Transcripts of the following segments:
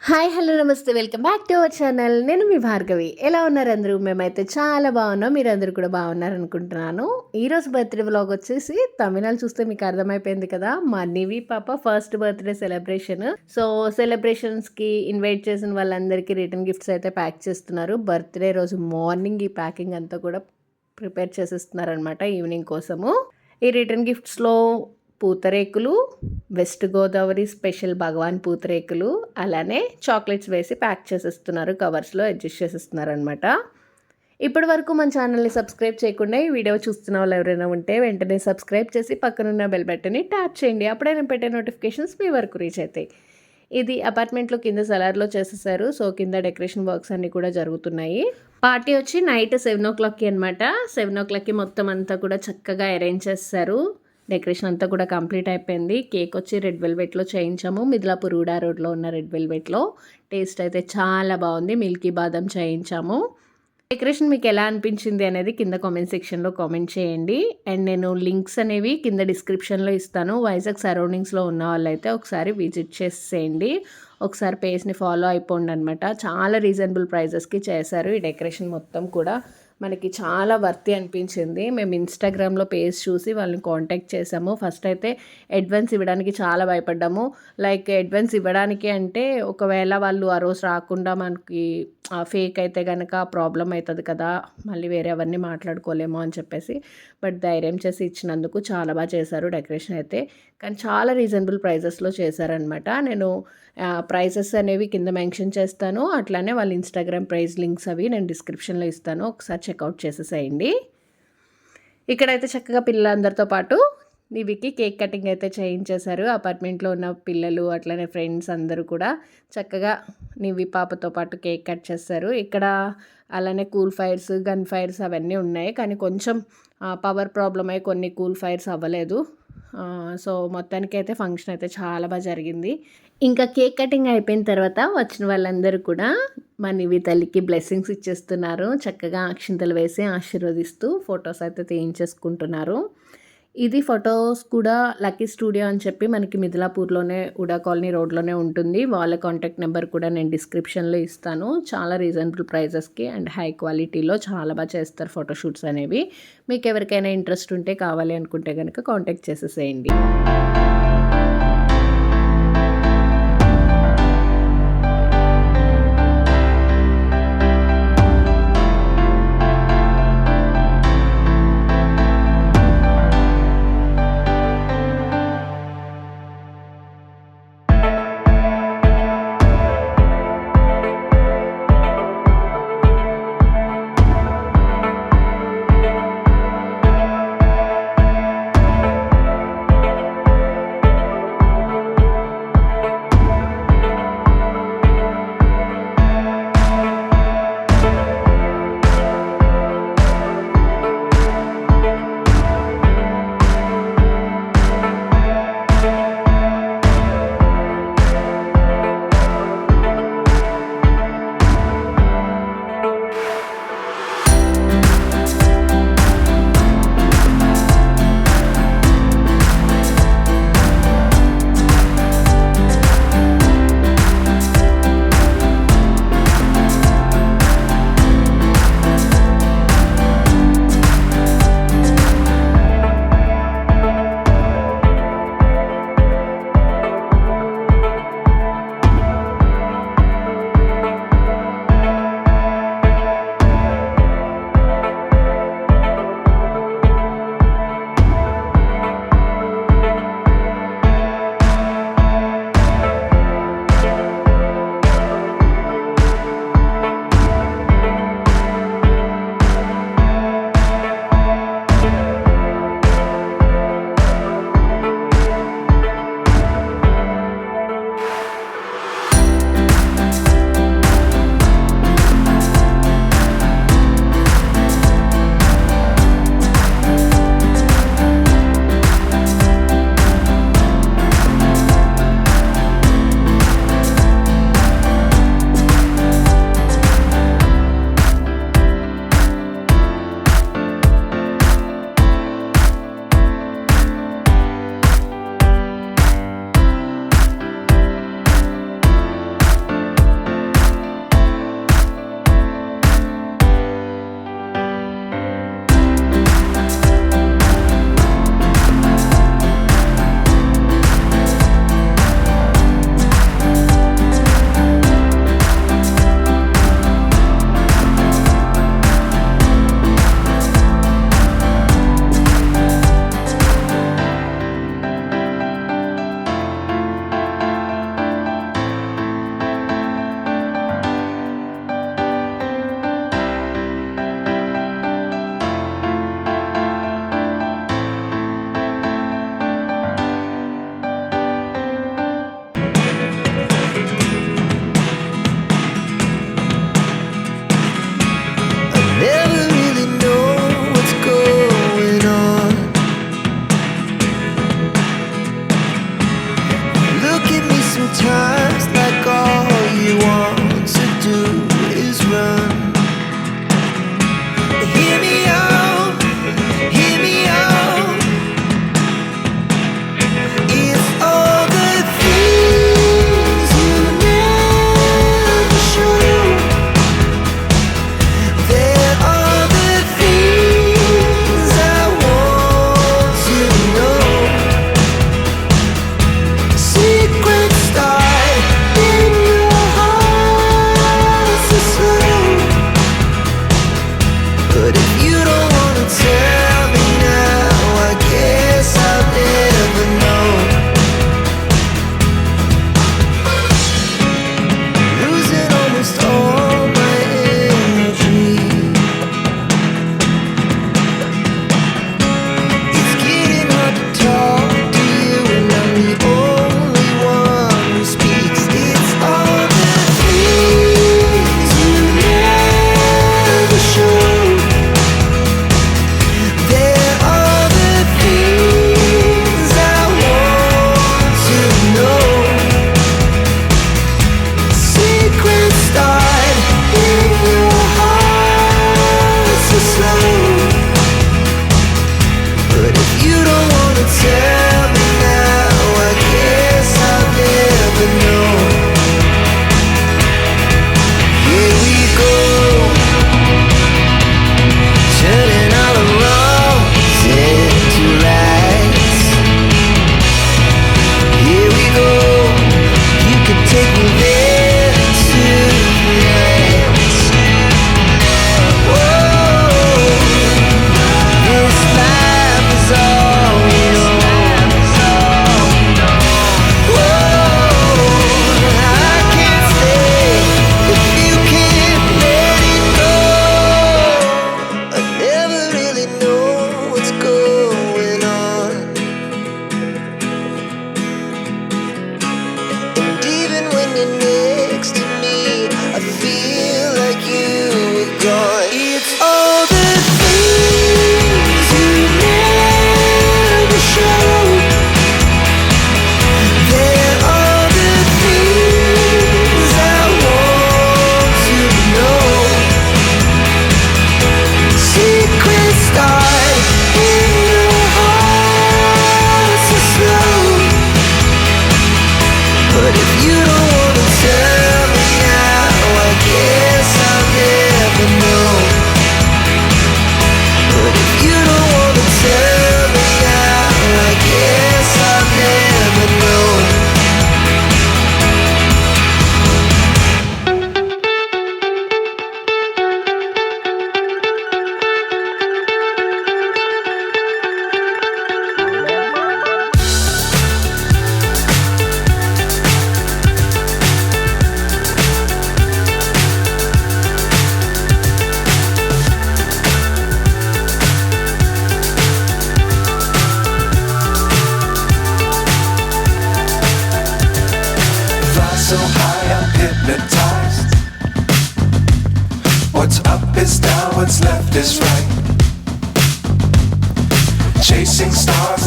Hi hello నమస్తే welcome back to our channel. నేను మీ భార్గవి. ఎలా ఉన్నారు అందరూ? మేమైతే చాలా బాగున్నాం. మీరందరూ కూడా బాగున్నారు అనుకుంటున్నాను. ఈరోజు బర్త్డే వ్లాగ్ వచ్చేసి తమిళనాడు చూస్తే మీకు అర్థమైపోయింది కదా, మా నివి పాప ఫస్ట్ బర్త్డే సెలబ్రేషన్. సో సెలబ్రేషన్స్కి ఇన్వైట్ చేసిన వాళ్ళందరికీ రిటర్న్ గిఫ్ట్స్ అయితే ప్యాక్ చేస్తున్నారు. బర్త్డే రోజు మార్నింగ్ ఈ ప్యాకింగ్ అంతా కూడా ప్రిపేర్ చేసేస్తున్నారనమాట ఈవినింగ్ కోసము. ఈ రిటర్న్ గిఫ్ట్స్లో పూతరేకులు, వెస్ట్ గోదావరి స్పెషల్ భగవాన్ పూతరేకులు, అలానే చాక్లెట్స్ వేసి ప్యాక్ చేసేస్తున్నారు, కవర్స్లో అడ్జస్ట్ చేసేస్తున్నారు అనమాట. ఇప్పటి వరకు మన ఛానల్ని సబ్స్క్రైబ్ చేయకుండా ఈ వీడియో చూస్తున్న వాళ్ళు ఎవరైనా ఉంటే వెంటనే సబ్స్క్రైబ్ చేసి పక్కనున్న బెల్ బటన్ని ట్యాప్ చేయండి. అప్పుడే నేను పెట్టే నోటిఫికేషన్స్ మీ వరకు రీచ్ అవుతాయి. ఇది అపార్ట్మెంట్లో కింద సెలార్లో చేసేసారు. సో కింద డెకరేషన్ వర్క్స్ అన్నీ కూడా జరుగుతున్నాయి. పార్టీ వచ్చి నైట్ 7 o'clockకి అనమాట. 7 o'clockకి మొత్తం అంతా కూడా చక్కగా అరేంజ్ చేస్తారు. డెకరేషన్ అంతా కూడా కంప్లీట్ అయిపోయింది. కేక్ వచ్చి రెడ్ వెల్వెట్లో చేయించాము, మిద్లాపూర్ ఊడా రోడ్లో ఉన్న రెడ్ వెల్వెట్లో. టేస్ట్ అయితే చాలా బాగుంది. మిల్కీ బాదం చేయించాము. డెకరేషన్ మీకు ఎలా అనిపించింది అనేది కింద కామెంట్ సెక్షన్లో కామెంట్ చేయండి. అండ్ నేను లింక్స్ అనేవి కింద డిస్క్రిప్షన్లో ఇస్తాను. వైజాగ్ సరౌండింగ్స్లో ఉన్న వాళ్ళైతే ఒకసారి విజిట్ చేసేయండి. ఒకసారి పేజ్ని ఫాలో అయిపోండి అనమాట. చాలా రీజనబుల్ ప్రైజెస్కి చేశారు. ఈ డెకరేషన్ మొత్తం కూడా మనకి చాలా వర్తి అనిపించింది. మేము ఇన్స్టాగ్రామ్లో పేజ్ చూసి వాళ్ళని కాంటాక్ట్ చేసాము. ఫస్ట్ అయితే అడ్వాన్స్ ఇవ్వడానికి చాలా భయపడ్డాము. లైక్ అడ్వాన్స్ ఇవ్వడానికి అంటే ఒకవేళ వాళ్ళు ఆ రోజు రాకుండా మనకి ఫేక్ అయితే కనుక ప్రాబ్లం అవుతుంది కదా, మళ్ళీ వేరే అవన్నీ మాట్లాడుకోలేమో అని చెప్పేసి. బట్ ధైర్యం చేసి ఇచ్చినందుకు చాలా బాగా చేశారు డెకరేషన్ అయితే. కానీ చాలా రీజనబుల్ ప్రైజెస్లో చేశారనమాట. నేను ప్రైజెస్ అనేవి కింద మెన్షన్ చేస్తాను. అట్లానే వాళ్ళ ఇన్స్టాగ్రామ్ ప్రైజ్ లింక్స్ అవి నేను డిస్క్రిప్షన్లో ఇస్తాను. ఒకసారి చెక్అవుట్ చేసేసేయండి. ఇక్కడైతే చక్కగా పిల్లలందరితో పాటు నివికి కేక్ కటింగ్ అయితే చేయించేశారు. అపార్ట్మెంట్లో ఉన్న పిల్లలు అట్లనే ఫ్రెండ్స్ అందరూ కూడా చక్కగా నివి పాపతో పాటు కేక్ కట్ చేస్తారు. ఇక్కడ అలానే కూల్ ఫైర్స్, గన్ ఫైర్స్ అవన్నీ ఉన్నాయి. కానీ కొంచెం పవర్ ప్రాబ్లం అయ్యి కొన్ని కూల్ ఫైర్స్ అవ్వలేదు. సో మొత్తానికి అయితే ఫంక్షన్ అయితే చాలా బాగా జరిగింది. ఇంకా కేక్ కటింగ్ అయిపోయిన తర్వాత వచ్చిన వాళ్ళందరూ కూడా మా నివి తల్లికి బ్లెస్సింగ్స్ ఇచ్చేస్తున్నారు. చక్కగా అక్షింతలు వేసి ఆశీర్వదిస్తూ ఫొటోస్ అయితే తీయించేసుకుంటున్నారు. ఇది ఫొటోస్ కూడా లక్కీ స్టూడియో అని చెప్పి మనకి మిథిలాపూర్లోనే ఉడా కాలనీ రోడ్లోనే ఉంటుంది. వాళ్ళ కాంటాక్ట్ నెంబర్ కూడా నేను డిస్క్రిప్షన్లో ఇస్తాను. చాలా రీజనబుల్ ప్రైజెస్కి అండ్ హై క్వాలిటీలో చాలా బాగా చేస్తారు ఫోటోషూట్స్ అనేవి. మీకు ఎవరికైనా ఇంట్రెస్ట్ ఉంటే కావాలి అనుకుంటే కనుక కాంటాక్ట్ చేసేసేయండి.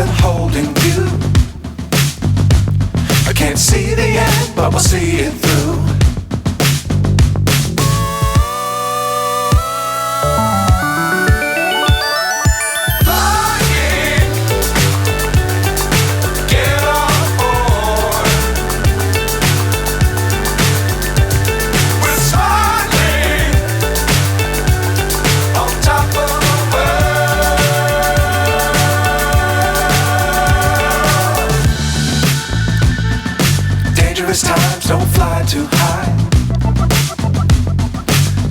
wasn't holding you. I can't see the end, but we'll see it through. Times don't fly too high.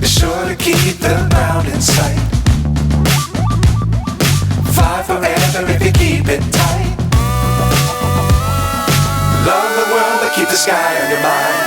Be sure to keep the ground in sight. Fly forever if you keep it tight. Love the world but keep the sky on your mind.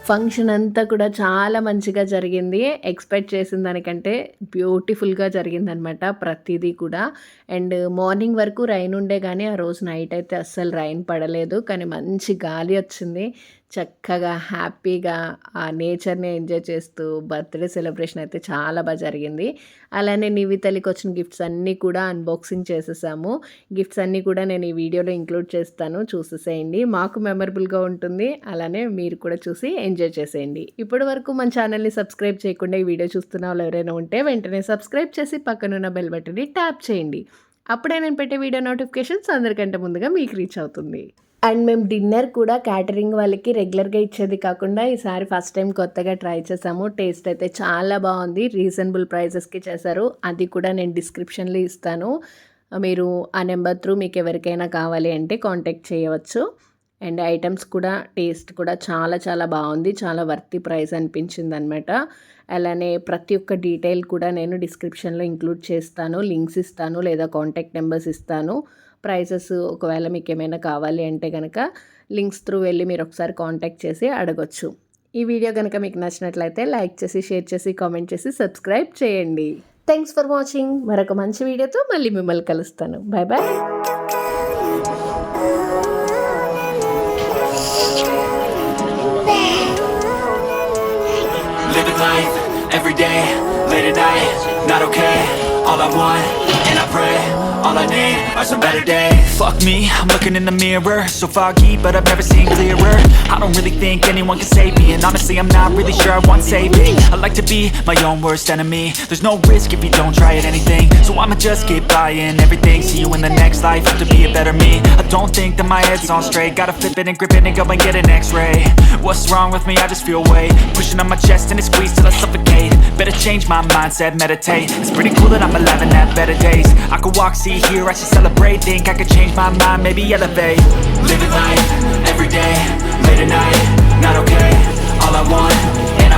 Function అంతా కూడా చాలా మంచిగా జరిగింది. Expect చేసిన దానికంటే బ్యూటిఫుల్‌గా జరిగిందనమాట ప్రతీదీ కూడా. అండ్ మార్నింగ్ వరకు రైన్ ఉండే గానీ, ఆ రోజు నైట్ అయితే అస్సలు రైన్ పడలేదు. కానీ మంచి గాలి వచ్చింది. చక్కగా హ్యాపీగా ఆ నేచర్‌ని ఎంజాయ్ చేస్తూ బర్త్‌డే సెలబ్రేషన్ అయితే చాలా జరిగింది. అలానే నివితలకి వచ్చిన గిఫ్ట్స్ అన్నీ కూడా అన్బాక్సింగ్ చేసేసాము. గిఫ్ట్స్ అన్నీ కూడా నేను ఈ వీడియోలో ఇంక్లూడ్ చేస్తాను, చూసేసేయండి. మాకు మెమరబుల్‌గా ఉంటుంది. అలానే మీరు కూడా చూసి ఎంజాయ్ చేసేయండి. ఇప్పటి వరకు మన ఛానల్‌ని సబ్స్క్రైబ్ చేయకుండా ఈ వీడియో చూస్తున్న వాళ్ళు ఎవరైనా ఉంటే వెంటనే సబ్స్క్రైబ్ చేసి పక్కనున్న బెల్ బటన్ని ట్యాప్ చేయండి. అప్పుడే నేను పెట్టే వీడియో నోటిఫికేషన్స్ అందరికంటే ముందుగా మీకు రీచ్ అవుతుంది. అండ్ మేము డిన్నర్ కూడా క్యాటరింగ్ వాళ్ళకి రెగ్యులర్గా ఇచ్చేది కాకుండా ఈసారి ఫస్ట్ టైం కొత్తగా ట్రై చేసాము. టేస్ట్ అయితే చాలా బాగుంది. రీజనబుల్ ప్రైజెస్కి చేశారు. అది కూడా నేను డిస్క్రిప్షన్లో ఇస్తాను. మీరు ఆ నెంబర్ త్రూ మీకు ఎవరికైనా కావాలి అంటే కాంటాక్ట్ చేయవచ్చు. అండ్ ఐటమ్స్ కూడా టేస్ట్ కూడా చాలా బాగుంది. చాలా వర్తి ప్రైస్ అనిపించింది అనమాట. అలానే ప్రతి ఒక్క డీటెయిల్ కూడా నేను డిస్క్రిప్షన్లో ఇంక్లూడ్ చేస్తాను. లింక్స్ ఇస్తాను లేదా కాంటాక్ట్ నెంబర్స్ ఇస్తాను. ప్రైసెస్ ఒకవేళ మీకు ఏమైనా కావాలి అంటే కనుక లింక్స్ త్రూ వెళ్ళి మీరు ఒకసారి కాంటాక్ట్ చేసి అడగొచ్చు. ఈ వీడియో కనుక మీకు నచ్చినట్లయితే లైక్ చేసి, షేర్ చేసి, కామెంట్ చేసి సబ్స్క్రైబ్ చేయండి. Thanks for watching. మరొక మంచి వీడియోతో మళ్ళీ మిమ్మల్ని కలుస్తాను. Bye. Living life, every day, late at night, not okay. All I want, and I pray, all I need are some better days. Fuck me, I'm looking in the mirror, so foggy, but I've never seen clearer. I don't really think anyone can save me, and honestly I'm not really sure I want saving. I like to be my own worst enemy. There's no risk if you don't try at anything, so I'ma just keep buying everything. See you in the next life, have to be a better me. I don't think that my head's on straight, gotta flip it and grip it and go and get an x-ray. What's wrong with me? I just feel weight pushing on my chest and it squeezes till I suffocate. Better change my mindset, meditate. It's pretty cool that I'm alive and have better days. I could walk, see, hear, I should celebrate. Think I could change my mind, maybe elevate. Living life, every day, late at night, not okay. All I want, and